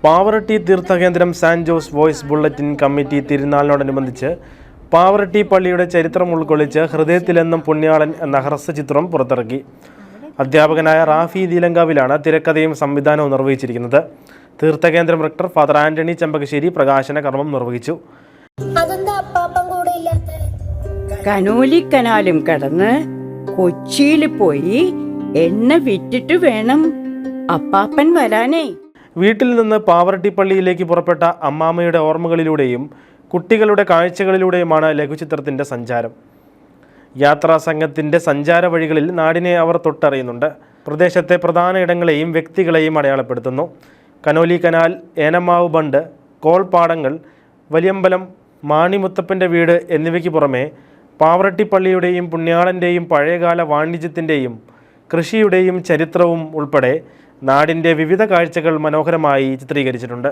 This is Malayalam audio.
പാവറട്ടി തീർത്ഥകേന്ദ്രം Saint Jose voice bulletin committee തിരുനാളിനോടനുബന്ധിച്ച് പാവറട്ടി പള്ളിയുടെ ചരിത്രം ഉൾക്കൊള്ളിച്ച് ഹൃദയത്തിലെന്നും പുണ്യാളൻ എന്ന ഹ്രസ്വചിത്രം പുറത്തിറക്കി. അധ്യാപകനായ റാഫി നീലങ്കാവിലാണ് തിരക്കഥയും സംവിധാനവും നിർവഹിച്ചിരിക്കുന്നത്. തീർത്ഥകേന്ദ്രം റെക്ടർ ഫാദർ ആന്റണി ചെമ്പകശ്ശേരി പ്രകാശന കർമ്മം നിർവഹിച്ചു. കനോലിക്കനാലും കടന്ന് കൊച്ചിയിൽ പോയി എണ്ണ വിറ്റിട്ട് വേണം അപ്പാപ്പൻ വരാനേ. വീട്ടിൽ നിന്ന് പാവറട്ടി പള്ളിയിലേക്ക് പുറപ്പെട്ട അമ്മാമ്മയുടെ ഓർമ്മകളിലൂടെയും കുട്ടികളുടെ കാഴ്ചകളിലൂടെയുമാണ് ലഘുചിത്രത്തിൻ്റെ സഞ്ചാരം. യാത്രാ സംഘത്തിൻ്റെ സഞ്ചാര വഴികളിൽ നാടിനെ അവർ തൊട്ടറിയുന്നുണ്ട്. പ്രദേശത്തെ പ്രധാന ഇടങ്ങളെയും വ്യക്തികളെയും അടയാളപ്പെടുത്തുന്നു. കനോലി കനാൽ, ഏനമാവ് ബണ്ട്, കോൾപ്പാടങ്ങൾ, വലിയമ്പലം, മാണിമുത്തപ്പൻ്റെ വീട് എന്നിവയ്ക്ക് പുറമെ പാവറട്ടി പള്ളിയുടെയും പുണ്യാളൻ്റെയും പഴയകാല വാണിജ്യത്തിൻ്റെയും കൃഷിയുടെയും ചരിത്രവും ഉൾപ്പെടെ നാടിൻ്റെ വിവിധ കാഴ്ചകൾ മനോഹരമായി ചിത്രീകരിച്ചിട്ടുണ്ട്.